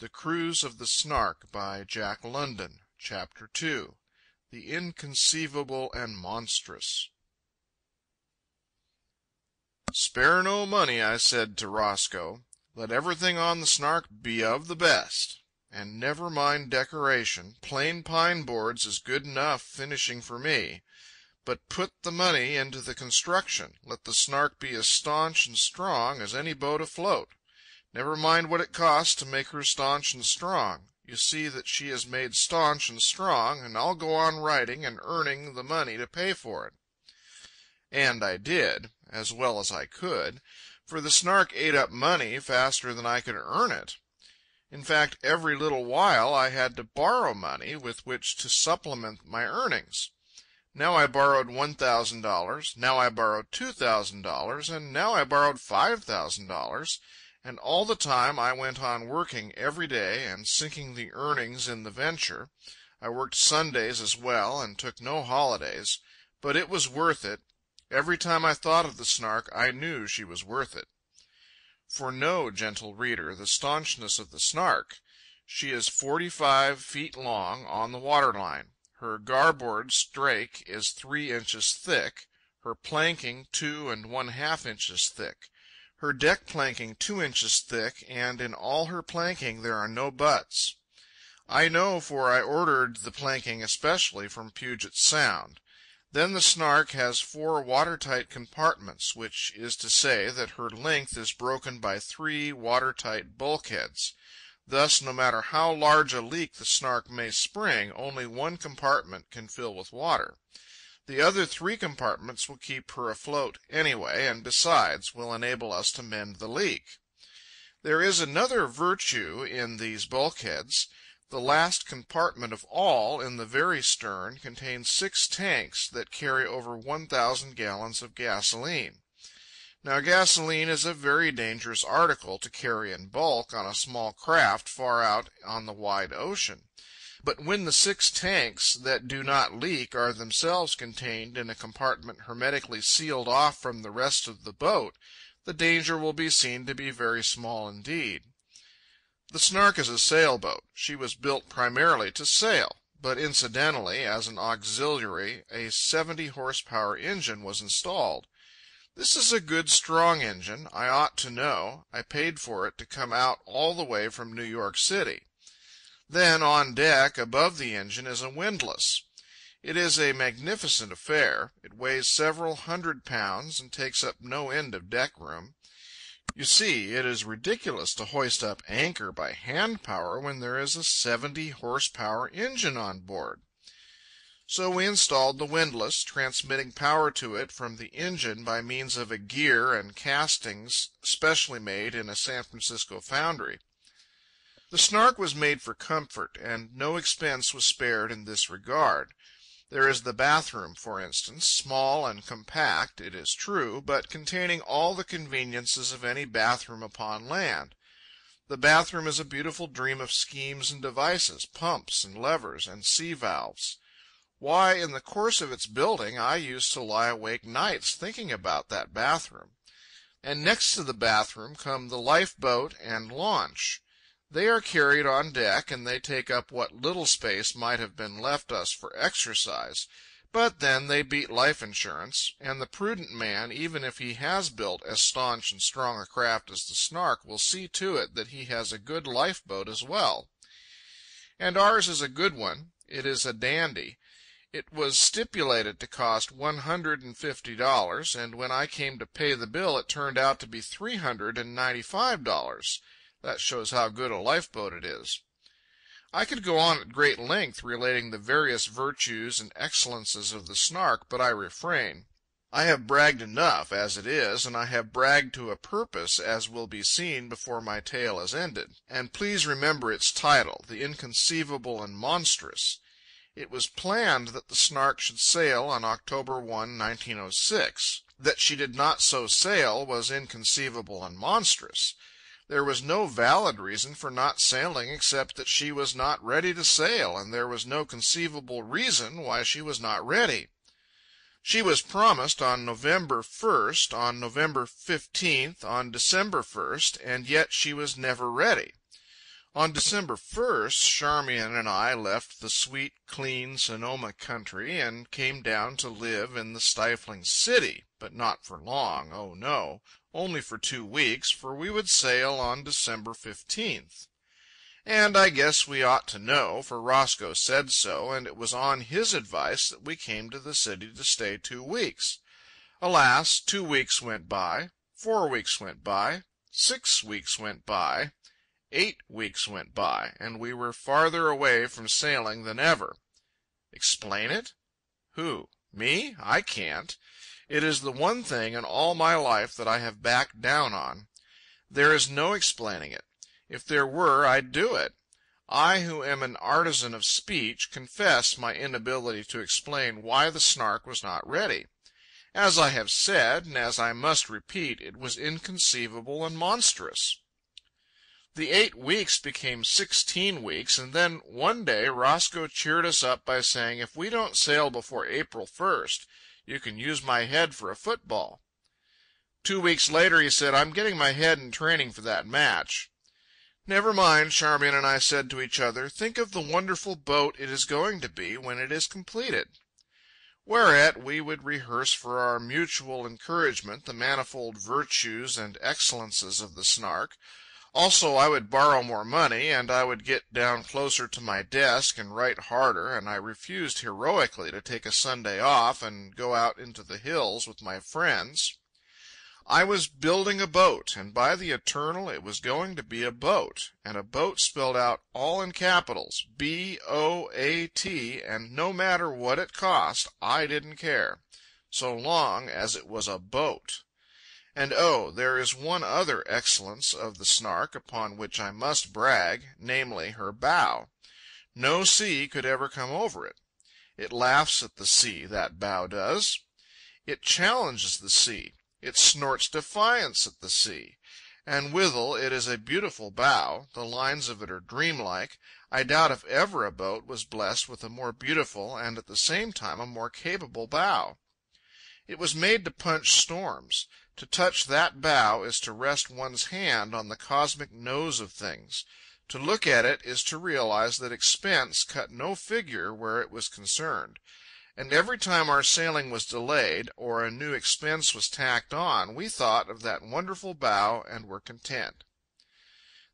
The Cruise of the Snark by Jack London. Chapter 2. The Inconceivable and Monstrous. "Spare no money," I said to Roscoe. "Let everything on the Snark be of the best. And never mind decoration. Plain pine boards is good enough finishing for me. But put the money into the construction. Let the Snark be as staunch and strong as any boat afloat. Never mind what it costs to make her staunch and strong. You see that she is made staunch and strong, and I'll go on writing and earning the money to pay for it." And I did, as well as I could, for the Snark ate up money faster than I could earn it. In fact, every little while I had to borrow money with which to supplement my earnings. Now I borrowed $1,000, now I borrowed $2,000, and now I borrowed $5,000, and all the time I went on working every day and sinking the earnings in the venture. I worked Sundays as well, and took no holidays, but it was worth it. Every time I thought of the Snark, I knew she was worth it. For know, gentle reader, the staunchness of the Snark. She is 45 feet long on the waterline. Her garboard strake is 3 inches thick, her planking 2 1/2 inches thick, her deck planking 2 inches thick, and in all her planking there are no butts. I know, for I ordered the planking especially from Puget Sound. Then the Snark has 4 watertight compartments, which is to say that her length is broken by 3 watertight bulkheads. Thus, no matter how large a leak the Snark may spring, only one compartment can fill with water. The other 3 compartments will keep her afloat anyway, and besides, will enable us to mend the leak. There is another virtue in these bulkheads. The last compartment of all, in the very stern, contains 6 tanks that carry over 1,000 gallons of gasoline. Now, gasoline is a very dangerous article to carry in bulk on a small craft far out on the wide ocean. But when the 6 tanks that do not leak are themselves contained in a compartment hermetically sealed off from the rest of the boat, the danger will be seen to be very small indeed. The Snark is a sailboat. She was built primarily to sail, but incidentally, as an auxiliary, a 70 horsepower engine was installed. This is a good, strong engine. I ought to know. I paid for it to come out all the way from New York City. Then, on deck, above the engine, is a windlass. It is a magnificent affair. It weighs several hundred pounds and takes up no end of deck room. You see, it is ridiculous to hoist up anchor by hand power when there is a 70 horsepower engine on board. So we installed the windlass, transmitting power to it from the engine by means of a gear and castings specially made in a San Francisco foundry. The Snark was made for comfort, and no expense was spared in this regard. There is the bathroom, for instance, small and compact, it is true, but containing all the conveniences of any bathroom upon land. The bathroom is a beautiful dream of schemes and devices, pumps and levers and sea valves. Why, in the course of its building, I used to lie awake nights thinking about that bathroom. And next to the bathroom come the lifeboat and launch. They are carried on deck, and they take up what little space might have been left us for exercise. But then they beat life insurance, and the prudent man, even if he has built as staunch and strong a craft as the Snark, will see to it that he has a good lifeboat as well. And ours is a good one. It is a dandy. It was stipulated to cost $150, and when I came to pay the bill it turned out to be $395. That shows how good a lifeboat it is. I could go on at great length relating the various virtues and excellences of the Snark, but I refrain. I have bragged enough as it is, and I have bragged to a purpose, as will be seen before my tale is ended. And please remember its title, The Inconceivable and Monstrous. It was planned that the Snark should sail on October 1, 1906. That she did not so sail was inconceivable and monstrous. There was no valid reason for not sailing except that she was not ready to sail, and there was no conceivable reason why she was not ready. She was promised on November 1st, on November 15th, on December 1st, and yet she was never ready. On December 1st, Charmian and I left the sweet, clean Sonoma country and came down to live in the stifling city, but not for long, oh no, only for 2 weeks, for we would sail on December 15th. And I guess we ought to know, for Roscoe said so, and it was on his advice that we came to the city to stay 2 weeks. Alas, 2 weeks went by, 4 weeks went by, 6 weeks went by, 8 weeks went by, and we were farther away from sailing than ever. Explain it? Who? Me? I can't. It is the one thing in all my life that I have backed down on. There is no explaining it. If there were, I'd do it. I, who am an artisan of speech, confess my inability to explain why the Snark was not ready. As I have said, and as I must repeat, it was inconceivable and monstrous. The 8 weeks became 16 weeks, and then one day Roscoe cheered us up by saying, if we don't sail before April 1st, you can use my head for a football. 2 weeks later he said, I'm getting my head in training for that match. Never mind, Charmian and I said to each other, think of the wonderful boat it is going to be when it is completed. Whereat we would rehearse for our mutual encouragement the manifold virtues and excellences of the Snark. Also I would borrow more money, and I would get down closer to my desk and write harder, and I refused heroically to take a Sunday off and go out into the hills with my friends. I was building a boat, and by the eternal it was going to be a boat, and a boat spelled out all in capitals, B-O-A-T, and no matter what it cost, I didn't care, so long as it was a boat. And oh, there is one other excellence of the Snark upon which I must brag, namely her bow. No sea could ever come over it. It laughs at the sea, that bow does. It challenges the sea. It snorts defiance at the sea. And withal it is a beautiful bow. The lines of it are dreamlike. I doubt if ever a boat was blessed with a more beautiful and at the same time a more capable bow. It was made to punch storms. To touch that bow is to rest one's hand on the cosmic nose of things. To look at it is to realize that expense cut no figure where it was concerned. And every time our sailing was delayed, or a new expense was tacked on, we thought of that wonderful bow and were content.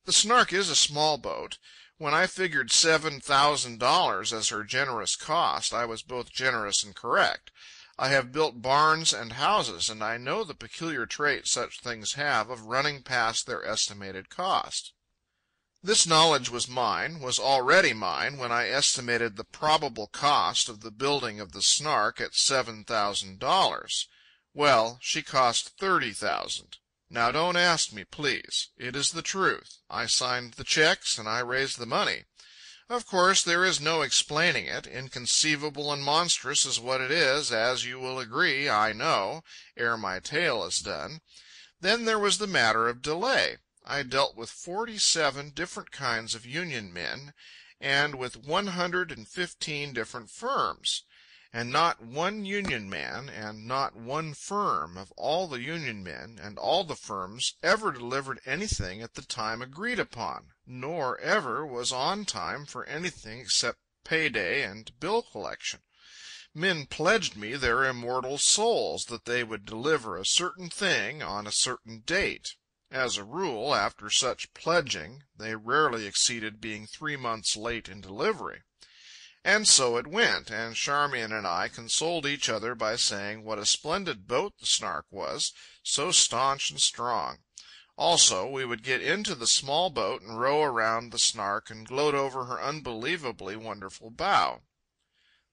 The Snark is a small boat. When I figured $7,000 as her generous cost, I was both generous and correct. I have built barns and houses, and I know the peculiar trait such things have of running past their estimated cost. This knowledge was already mine, when I estimated the probable cost of the building of the Snark at $7,000. Well, she cost $30,000. Now don't ask me, please. It is the truth. I signed the checks, and I raised the money. Of course, there is no explaining it. Inconceivable and monstrous is what it is, as you will agree, I know, ere my tale is done. Then there was the matter of delay. I dealt with 47 different kinds of union men, and with 115 different firms. And not one union man, and not one firm of all the union men and all the firms ever delivered anything at the time agreed upon, nor ever was on time for anything except pay-day and bill collection. Men pledged me their immortal souls that they would deliver a certain thing on a certain date. As a rule, after such pledging, they rarely exceeded being 3 months late in delivery. And so it went, and Charmian and I consoled each other by saying what a splendid boat the Snark was, so staunch and strong. Also, we would get into the small boat and row around the Snark and gloat over her unbelievably wonderful bow.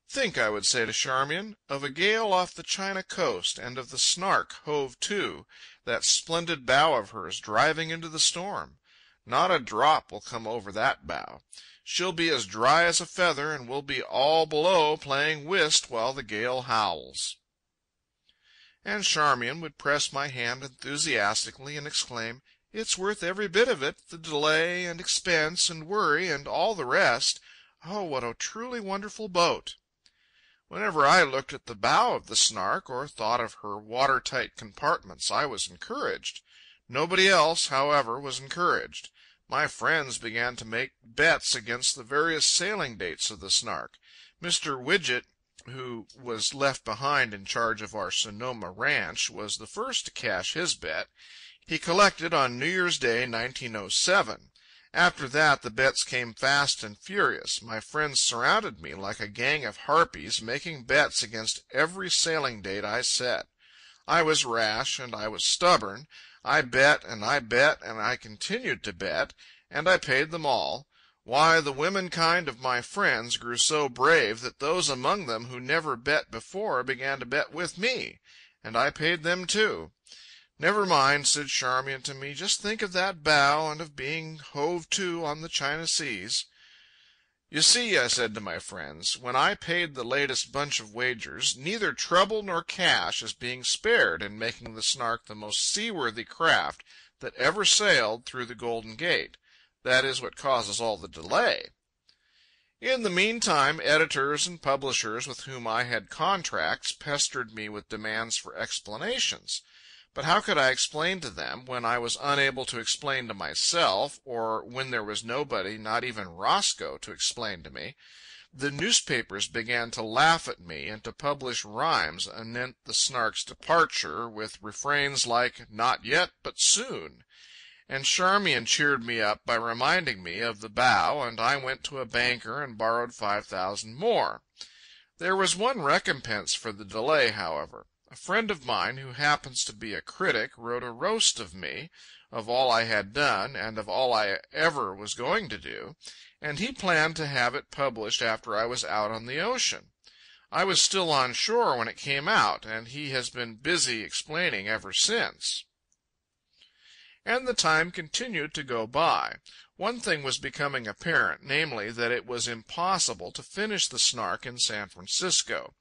Think, I would say to Charmian, of a gale off the China coast, and of the Snark hove to, that splendid bow of hers driving into the storm. Not a drop will come over that bow. She'll be as dry as a feather, and we'll be all below playing whist while the gale howls. And Charmian would press my hand enthusiastically and exclaim, "It's worth every bit of it, the delay and expense and worry and all the rest. Oh, what a truly wonderful boat!" Whenever I looked at the bow of the Snark, or thought of her watertight compartments, I was encouraged. Nobody else, however, was encouraged. My friends began to make bets against the various sailing dates of the Snark. Mr. Widget, who was left behind in charge of our Sonoma ranch, was the first to cash his bet. He collected on New Year's Day, 1907. After that, the bets came fast and furious. My friends surrounded me like a gang of harpies, making bets against every sailing date I set. I was rash and I was stubborn. I bet and I bet and I continued to bet, and I paid them all. Why, the womenkind of my friends grew so brave that those among them who never bet before began to bet with me, and I paid them too. "Never mind," said Charmian to me. "Just think of that bow, and of being hove to on the China Seas." "You see," I said to my friends, "when I paid the latest bunch of wagers, neither trouble nor cash is being spared in making the Snark the most seaworthy craft that ever sailed through the Golden Gate. That is what causes all the delay." In the meantime, editors and publishers with whom I had contracts pestered me with demands for explanations. But how could I explain to them, when I was unable to explain to myself, or when there was nobody, not even Roscoe, to explain to me? The newspapers began to laugh at me and to publish rhymes anent the Snark's departure, with refrains like "Not yet, but soon." And Charmian cheered me up by reminding me of the bow, and I went to a banker and borrowed 5,000 more. There was one recompense for the delay, however. A friend of mine, who happens to be a critic, wrote a roast of me, of all I had done, and of all I ever was going to do, and he planned to have it published after I was out on the ocean. I was still on shore when it came out, and he has been busy explaining ever since. And the time continued to go by. One thing was becoming apparent, namely, that it was impossible to finish the Snark in San Francisco.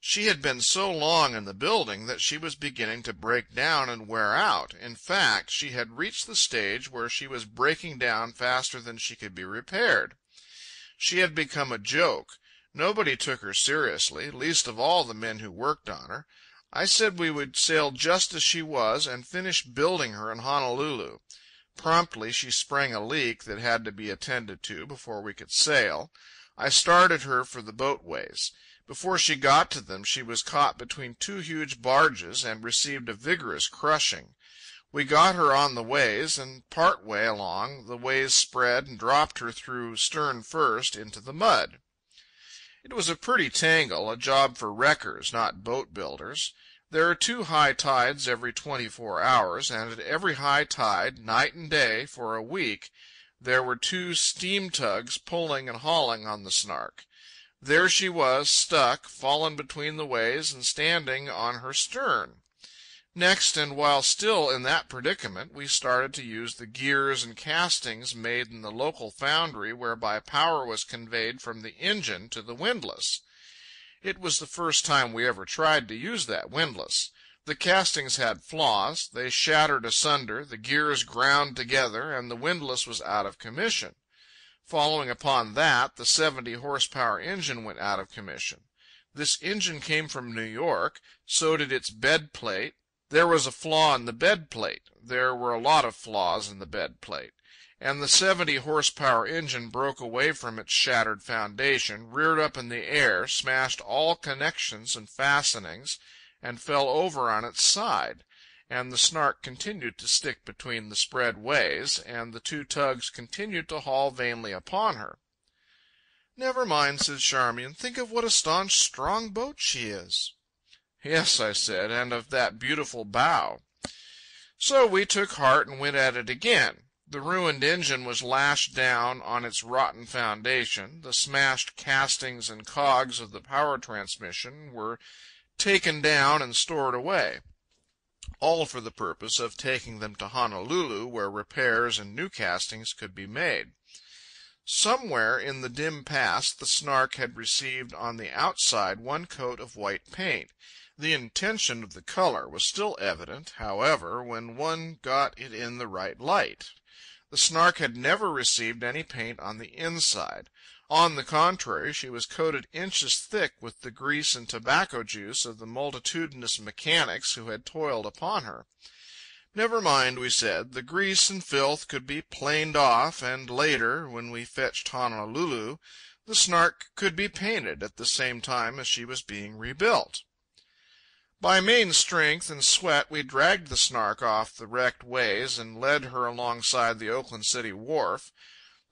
She had been so long in the building that she was beginning to break down and wear out. In fact, she had reached the stage where she was breaking down faster than she could be repaired. She had become a joke. Nobody took her seriously, least of all the men who worked on her. I said we would sail just as she was and finish building her in Honolulu. Promptly she sprang a leak that had to be attended to before we could sail. I started her for the boatways. Before she got to them, she was caught between two huge barges and received a vigorous crushing. We got her on the ways, and part way along the ways spread and dropped her through stern first into the mud. It was a pretty tangle, a job for wreckers, not boat builders. There are 2 high tides every 24 hours, and at every high tide, night and day, for a week, there were 2 steam tugs pulling and hauling on the Snark. There she was, stuck, fallen between the ways, and standing on her stern. Next, and while still in that predicament, we started to use the gears and castings made in the local foundry whereby power was conveyed from the engine to the windlass. It was the first time we ever tried to use that windlass. The castings had flaws, they shattered asunder, the gears ground together, and the windlass was out of commission. Following upon that, the 70-horsepower engine went out of commission. This engine came from New York, so did its bed plate. There was a flaw in the bed plate. There were a lot of flaws in the bed plate. And the 70-horsepower engine broke away from its shattered foundation, reared up in the air, smashed all connections and fastenings, and fell over on its side. And the Snark continued to stick between the spread ways, and the 2 tugs continued to haul vainly upon her. "Never mind," said Charmian. "Think of what a staunch, strong boat she is." "Yes," I said, "and of that beautiful bow." So we took heart and went at it again. The ruined engine was lashed down on its rotten foundation. The smashed castings and cogs of the power transmission were taken down and stored away, all for the purpose of taking them to Honolulu, where repairs and new castings could be made. Somewhere in the dim past the Snark had received on the outside 1 coat of white paint. The intention of the color was still evident, however, when one got it in the right light. The Snark had never received any paint on the inside. On the contrary, she was coated inches thick with the grease and tobacco juice of the multitudinous mechanics who had toiled upon her. Never mind, we said, the grease and filth could be planed off, and later, when we fetched Honolulu, the Snark could be painted at the same time as she was being rebuilt. By main strength and sweat we dragged the Snark off the wrecked ways and led her alongside the Oakland City wharf.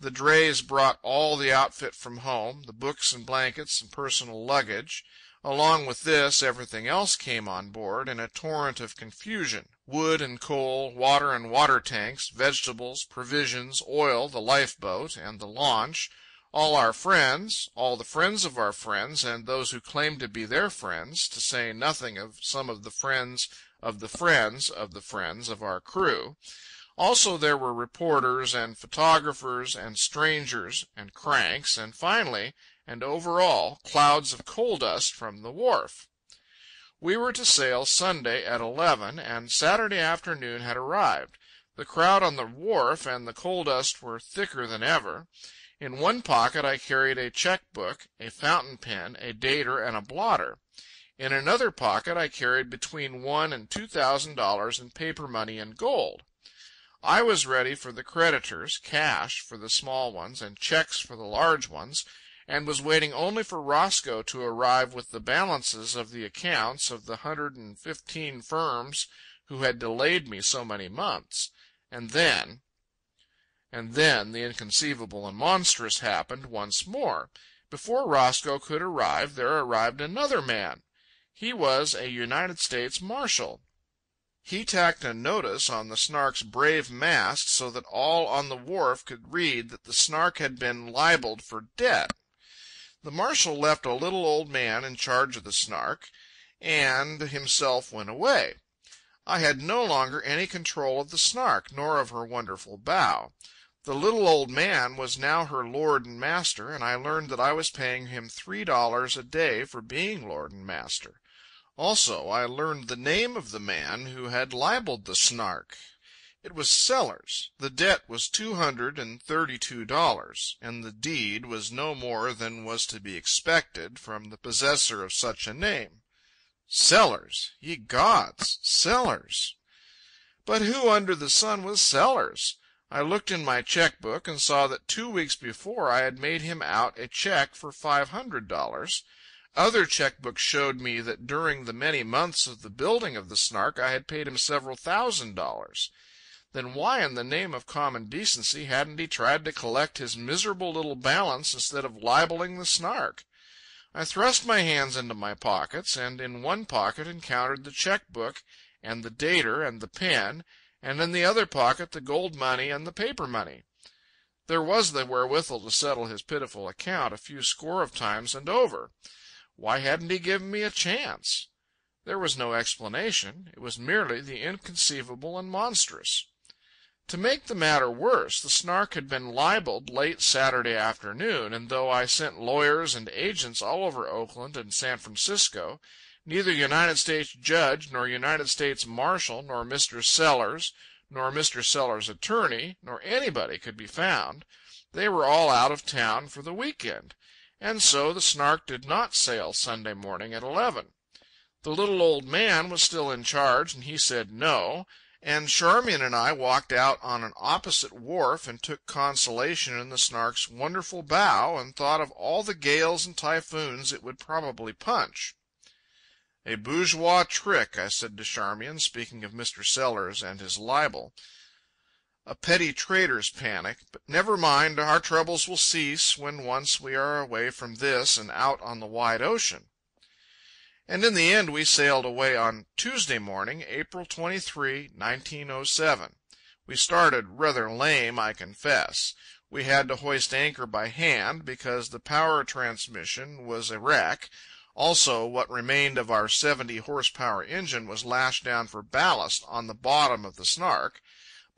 The drays brought all the outfit from home, the books and blankets and personal luggage. Along with this, everything else came on board in a torrent of confusion: wood and coal, water and water tanks, vegetables, provisions, oil, the lifeboat, and the launch, all our friends, all the friends of our friends, and those who claimed to be their friends, to say nothing of some of the friends of the friends of the friends of our crew. Also there were reporters and photographers and strangers and cranks, and finally, and over all, clouds of coal dust from the wharf. We were to sail Sunday at 11, and Saturday afternoon had arrived. The crowd on the wharf and the coal dust were thicker than ever. In one pocket I carried a check-book, a fountain pen, a dater, and a blotter. In another pocket I carried between $1,000 and $2,000 in paper money and gold. I was ready for the creditors, cash for the small ones and checks for the large ones, and was waiting only for Roscoe to arrive with the balances of the accounts of the 115 firms who had delayed me so many months. And then the inconceivable and monstrous happened once more. Before Roscoe could arrive, there arrived another man. He was a United States Marshal. He tacked a notice on the Snark's brave mast so that all on the wharf could read that the Snark had been libeled for debt. The marshal left a little old man in charge of the Snark, and himself went away. I had no longer any control of the Snark, nor of her wonderful bow. The little old man was now her lord and master, and I learned that I was paying him $3 a day for being lord and master. Also, I learned the name of the man who had libeled the Snark. It was Sellers. The debt was $232, and the deed was no more than was to be expected from the possessor of such a name. Sellers! Ye gods! Sellers! But who under the sun was Sellers? I looked in my check-book and saw that 2 weeks before I had made him out a check for $500. Other check-books showed me that during the many months of the building of the Snark I had paid him several $1,000s. Then why in the name of common decency hadn't he tried to collect his miserable little balance instead of libeling the Snark? I thrust my hands into my pockets, and in one pocket encountered the check-book and the dater and the pen, and in the other pocket the gold money and the paper money. There was the wherewithal to settle his pitiful account a few score of times and over. Why hadn't he given me a chance? There was no explanation. It was merely the inconceivable and monstrous. To make the matter worse, the Snark had been libeled late Saturday afternoon, and though I sent lawyers and agents all over Oakland and San Francisco, neither United States judge, nor United States marshal, nor Mr. Sellers, nor Mr. Sellers' attorney, nor anybody could be found. They were all out of town for the week-end. And so the Snark did not sail Sunday morning at 11. The little old man was still in charge, and he said no, and Charmian and I walked out on an opposite wharf and took consolation in the Snark's wonderful bow and thought of all the gales and typhoons it would probably punch. A bourgeois trick, I said to Charmian, speaking of Mr. Sellers and his libel. A petty trader's panic, but never mind, our troubles will cease when once we are away from this and out on the wide ocean. And in the end we sailed away on Tuesday morning, April 23, 1907. We started rather lame, I confess. We had to hoist anchor by hand because the power transmission was a wreck. Also, what remained of our 70-horsepower engine was lashed down for ballast on the bottom of the Snark.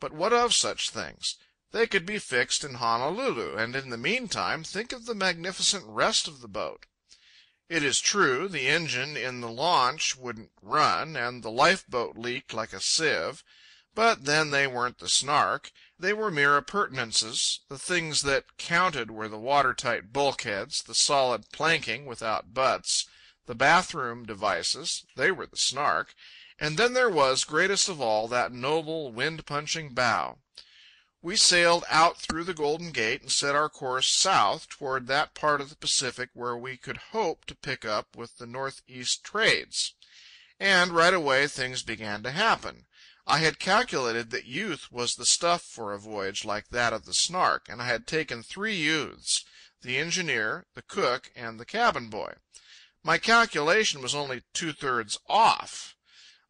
But what of such things? They could be fixed in Honolulu, and in the meantime think of the magnificent rest of the boat. It is true, the engine in the launch wouldn't run, and the lifeboat leaked like a sieve. But then they weren't the Snark. They were mere appurtenances. The things that counted were the watertight bulkheads, the solid planking without butts, the bathroom devices, they were the Snark, and then there was, greatest of all, that noble wind-punching bow. We sailed out through the Golden Gate and set our course south toward that part of the Pacific where we could hope to pick up with the northeast trades. And right away things began to happen. I had calculated that youth was the stuff for a voyage like that of the Snark, and I had taken 3 youths, the engineer, the cook, and the cabin boy. My calculation was only 2/3 off.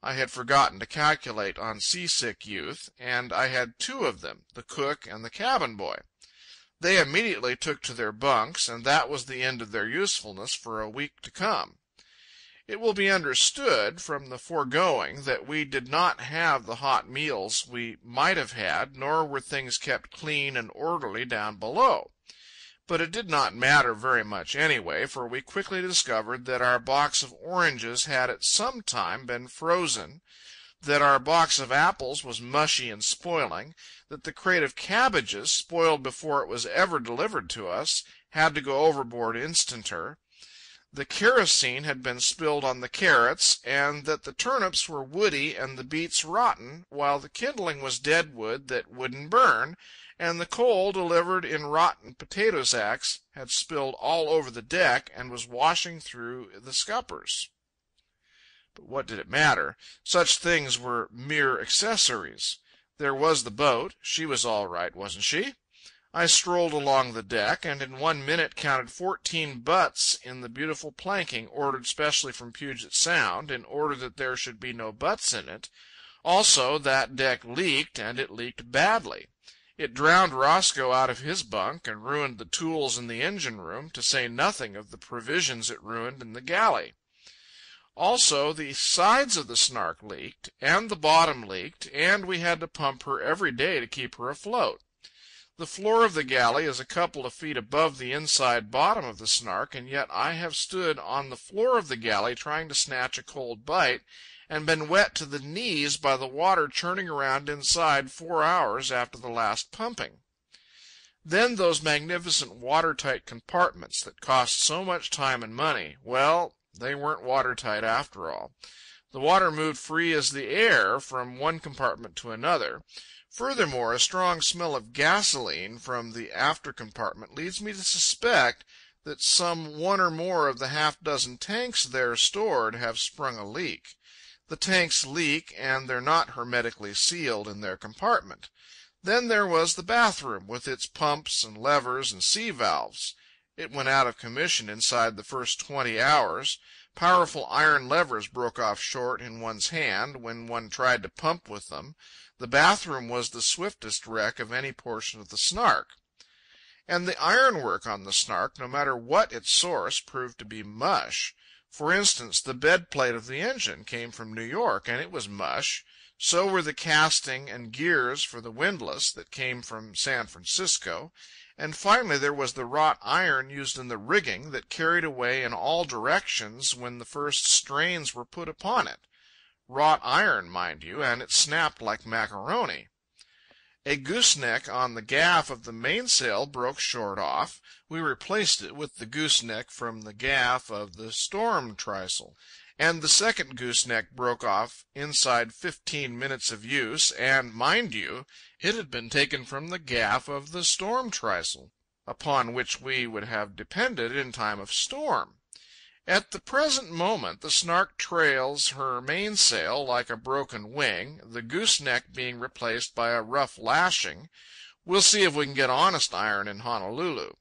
I had forgotten to calculate on seasick youth, and I had 2 of them, the cook and the cabin boy. They immediately took to their bunks, and that was the end of their usefulness for a week to come. It will be understood from the foregoing that we did not have the hot meals we might have had, nor were things kept clean and orderly down below. But it did not matter very much anyway, for we quickly discovered that our box of oranges had at some time been frozen, that our box of apples was mushy and spoiling, that the crate of cabbages, spoiled before it was ever delivered to us, had to go overboard instanter. The kerosene had been spilled on the carrots, and that the turnips were woody and the beets rotten, while the kindling was dead wood that wouldn't burn, and the coal, delivered in rotten potato sacks, had spilled all over the deck and was washing through the scuppers. But what did it matter? Such things were mere accessories. There was the boat. She was all right, wasn't she? I strolled along the deck, and in 1 minute counted 14 butts in the beautiful planking ordered specially from Puget Sound, in order that there should be no butts in it. Also, that deck leaked, and it leaked badly. It drowned Roscoe out of his bunk, and ruined the tools in the engine room, to say nothing of the provisions it ruined in the galley. Also, the sides of the Snark leaked, and the bottom leaked, and we had to pump her every day to keep her afloat. The floor of the galley is a couple of feet above the inside bottom of the Snark, and yet I have stood on the floor of the galley trying to snatch a cold bite, and been wet to the knees by the water churning around inside 4 hours after the last pumping. Then those magnificent watertight compartments that cost so much time and money, well, they weren't watertight after all. The water moved free as the air from one compartment to another. Furthermore, a strong smell of gasoline from the after compartment leads me to suspect that some 1 or more of the half-dozen tanks there stored have sprung a leak. The tanks leak, and they're not hermetically sealed in their compartment. Then there was the bathroom, with its pumps and levers and sea valves. It went out of commission inside the first 20 hours. Powerful iron levers broke off short in one's hand when one tried to pump with them. The bathroom was the swiftest wreck of any portion of the Snark. And the ironwork on the Snark, no matter what its source, proved to be mush. For instance, the bed plate of the engine came from New York, and it was mush. So were the casting and gears for the windlass that came from San Francisco. And finally there was the wrought iron used in the rigging that carried away in all directions when the first strains were put upon it. Wrought iron, mind you, and it snapped like macaroni. A gooseneck on the gaff of the mainsail broke short off. We replaced it with the gooseneck from the gaff of the storm trysail. And the second gooseneck broke off inside 15 minutes of use, and, mind you, it had been taken from the gaff of the storm trysail, upon which we would have depended in time of storm. At the present moment the Snark trails her mainsail like a broken wing, the gooseneck being replaced by a rough lashing. We'll see if we can get honest iron in Honolulu.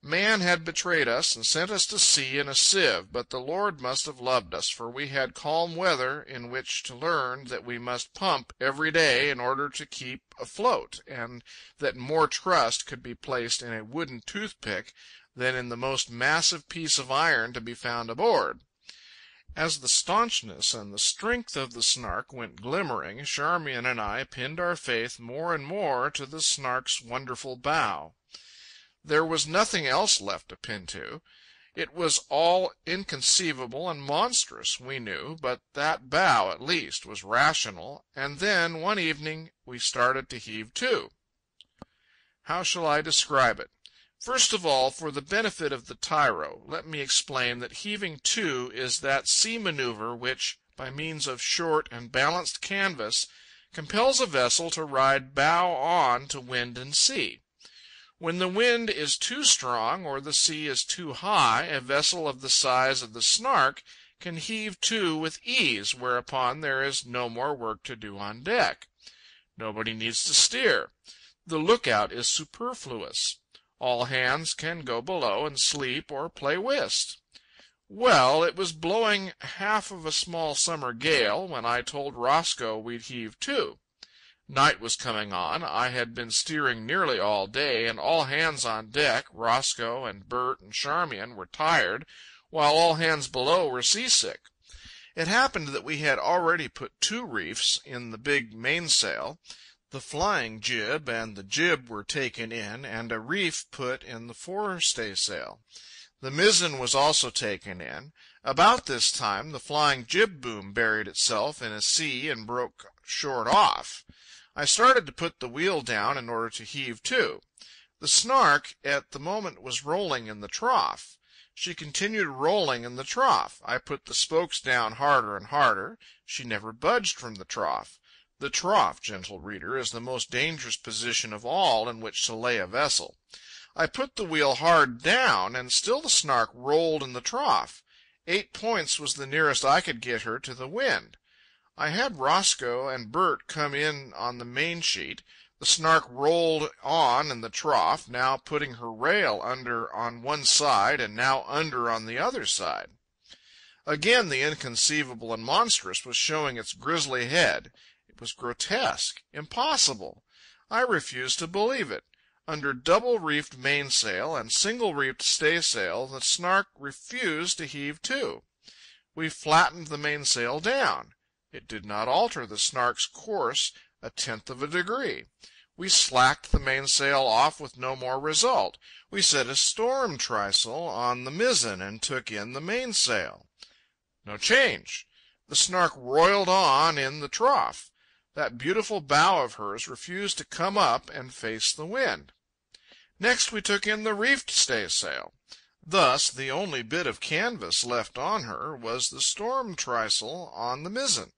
Man had betrayed us and sent us to sea in a sieve, but the Lord must have loved us, for we had calm weather in which to learn that we must pump every day in order to keep afloat, and that more trust could be placed in a wooden toothpick than in the most massive piece of iron to be found aboard. As the staunchness and the strength of the Snark went glimmering, Charmian and I pinned our faith more and more to the Snark's wonderful bow. There was nothing else left to pin to. It was all inconceivable and monstrous, we knew, but that bow, at least, was rational, and then, one evening, we started to heave to. How shall I describe it? First of all, for the benefit of the tyro, let me explain that heaving to is that sea maneuver which, by means of short and balanced canvas, compels a vessel to ride bow on to wind and sea. When the wind is too strong or the sea is too high, a vessel of the size of the Snark can heave to with ease, whereupon there is no more work to do on deck. Nobody needs to steer. The lookout is superfluous. All hands can go below and sleep or play whist. Well, it was blowing half of a small summer gale when I told Roscoe we'd heave to. Night was coming on. I had been steering nearly all day, and all hands on deck, Roscoe and Bert and Charmian, were tired, while all hands below were seasick. It happened that we had already put 2 reefs in the big mainsail. The flying jib and the jib were taken in, and a reef put in the forestaysail. The mizzen was also taken in. About this time the flying jib boom buried itself in a sea and broke short off. I started to put the wheel down in order to heave to. The Snark at the moment was rolling in the trough. She continued rolling in the trough. I put the spokes down harder and harder. She never budged from the trough. The trough, gentle reader, is the most dangerous position of all in which to lay a vessel. I put the wheel hard down, and still the Snark rolled in the trough. 8 points was the nearest I could get her to the wind. I had Roscoe and Bert come in on the main sheet. The Snark rolled on in the trough, now putting her rail under on one side and now under on the other side. Again the inconceivable and monstrous was showing its grisly head. It was grotesque, impossible. I refused to believe it. Under double-reefed mainsail and single-reefed staysail, the Snark refused to heave to. We flattened the mainsail down. It did not alter the Snark's course 1/10 of a degree. We slacked the mainsail off with no more result. We set a storm trysail on the mizzen and took in the mainsail. No change. The Snark roiled on in the trough. That beautiful bow of hers refused to come up and face the wind. Next we took in the reefed staysail. Thus the only bit of canvas left on her was the storm trysail on the mizzen.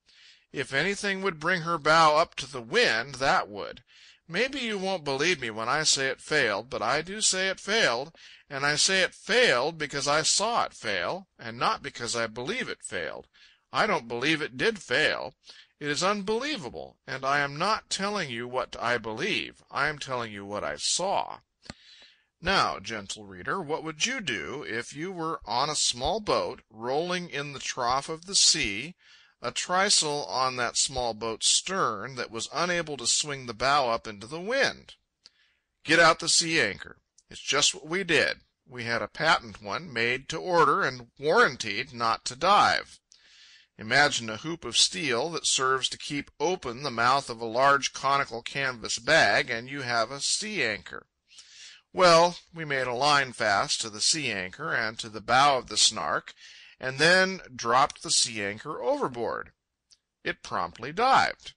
If anything would bring her bow up to the wind, that would. Maybe you won't believe me when I say it failed, but I do say it failed, and I say it failed because I saw it fail, and not because I believe it failed. I don't believe it did fail. It is unbelievable, and I am not telling you what I believe. I am telling you what I saw. Now, gentle reader, what would you do if you were on a small boat, rolling in the trough of the sea, a trysail on that small boat's stern that was unable to swing the bow up into the wind? Get out the sea anchor. It's just what we did. We had a patent one, made to order and warranted not to dive. Imagine a hoop of steel that serves to keep open the mouth of a large conical canvas bag, and you have a sea anchor. Well, we made a line fast to the sea anchor and to the bow of the Snark, and then dropped the sea anchor overboard. It promptly dived.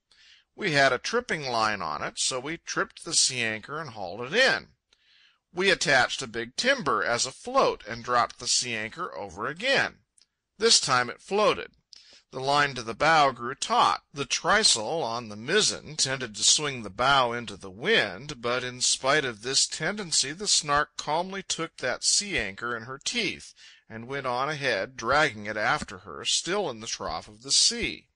We had a tripping line on it, so we tripped the sea anchor and hauled it in. We attached a big timber as a float and dropped the sea anchor over again. This time it floated. The line to the bow grew taut. The trysail on the mizzen tended to swing the bow into the wind, but in spite of this tendency the Snark calmly took that sea anchor in her teeth and went on ahead, dragging it after her, still in the trough of the sea.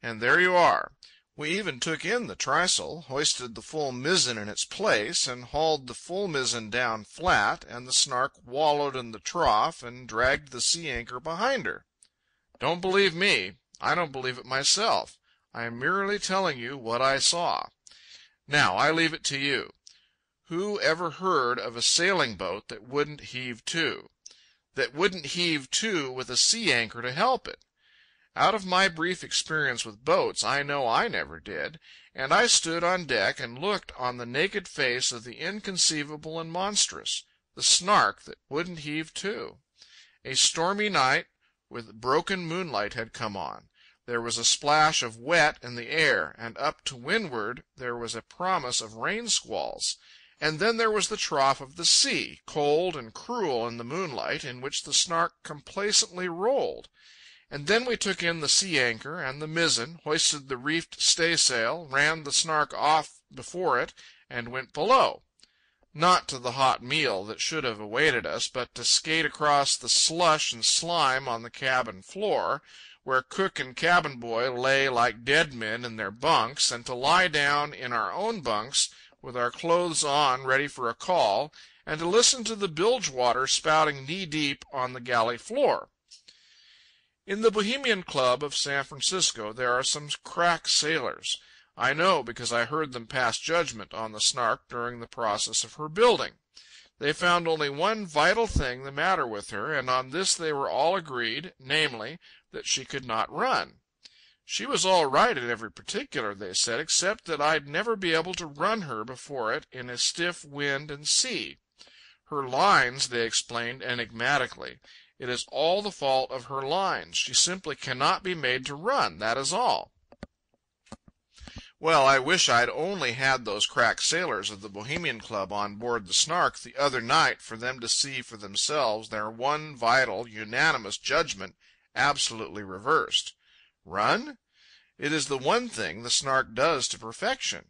And there you are. We even took in the trysail, hoisted the full mizzen in its place, and hauled the full mizzen down flat, and the Snark wallowed in the trough and dragged the sea anchor behind her. Don't believe me. I don't believe it myself. I am merely telling you what I saw. Now, I leave it to you. Who ever heard of a sailing boat that wouldn't heave to? That wouldn't heave to with a sea anchor to help it? Out of my brief experience with boats, I know I never did, and I stood on deck and looked on the naked face of the inconceivable and monstrous, the Snark that wouldn't heave to. A stormy night with broken moonlight had come on. There was a splash of wet in the air, and up to windward there was a promise of rain squalls. And then there was the trough of the sea, cold and cruel in the moonlight, in which the Snark complacently rolled. And then we took in the sea anchor and the mizzen, hoisted the reefed staysail, ran the Snark off before it, and went below. Not to the hot meal that should have awaited us, but to skate across the slush and slime on the cabin floor, where cook and cabin boy lay like dead men in their bunks, and to lie down in our own bunks with our clothes on ready for a call, and to listen to the bilge water spouting knee-deep on the galley floor. In the Bohemian Club of San Francisco there are some crack sailors. I know because I heard them pass judgment on the Snark during the process of her building. They found only one vital thing the matter with her, and on this they were all agreed, namely, that she could not run. She was all right in every particular, they said, except that I'd never be able to run her before it in a stiff wind and sea. Her lines, they explained enigmatically. It is all the fault of her lines. She simply cannot be made to run, that is all. Well, I wish I'd only had those crack sailors of the Bohemian Club on board the Snark the other night for them to see for themselves their one vital, unanimous judgment absolutely reversed. Run? It is the one thing the Snark does to perfection.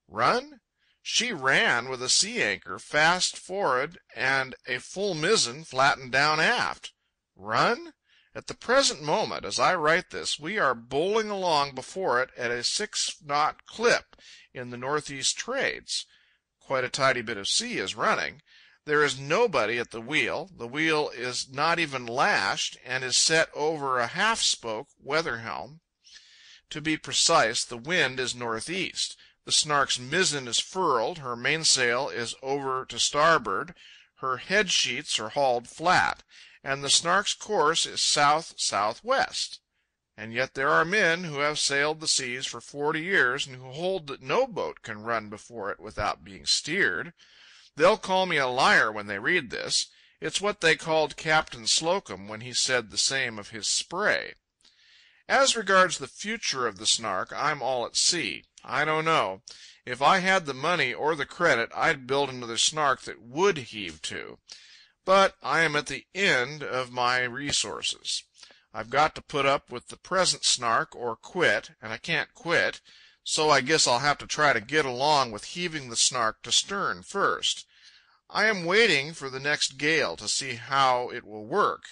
Run? She ran with a sea anchor fast for'ard and a full mizzen flattened down aft. Run? At the present moment, as I write this, we are bowling along before it at a 6-knot clip in the northeast trades. Quite a tidy bit of sea is running. There is nobody at the wheel. The wheel is not even lashed, and is set over a half-spoke weather helm. To be precise, the wind is northeast. The Snark's mizzen is furled, her mainsail is over to starboard, her head sheets are hauled flat, and the Snark's course is south-southwest. And yet there are men who have sailed the seas for 40 years and who hold that no boat can run before it without being steered. They'll call me a liar when they read this. It's what they called Captain Slocum when he said the same of his Spray. As regards the future of the Snark, I'm all at sea. I don't know. If I had the money or the credit, I'd build another Snark that would heave to. But I am at the end of my resources. I've got to put up with the present Snark or quit, and I can't quit, so I guess I'll have to try to get along with heaving the Snark to stern first. I am waiting for the next gale to see how it will work.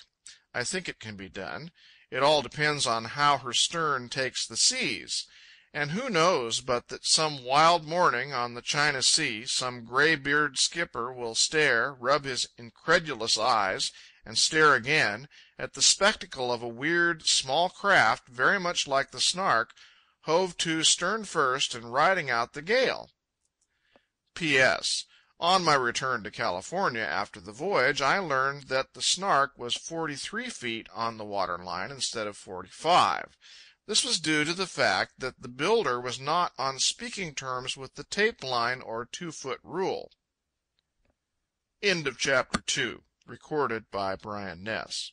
I think it can be done. It all depends on how her stern takes the seas. And who knows but that some wild morning on the China Sea some gray-bearded skipper will stare, rub his incredulous eyes, and stare again, at the spectacle of a weird, small craft, very much like the Snark, hove to stern first and riding out the gale. P.S. On my return to California after the voyage, I learned that the Snark was 43 feet on the water line instead of 45. This was due to the fact that the builder was not on speaking terms with the tape line or 2-foot rule. End of chapter 2. Recorded by Brian Ness.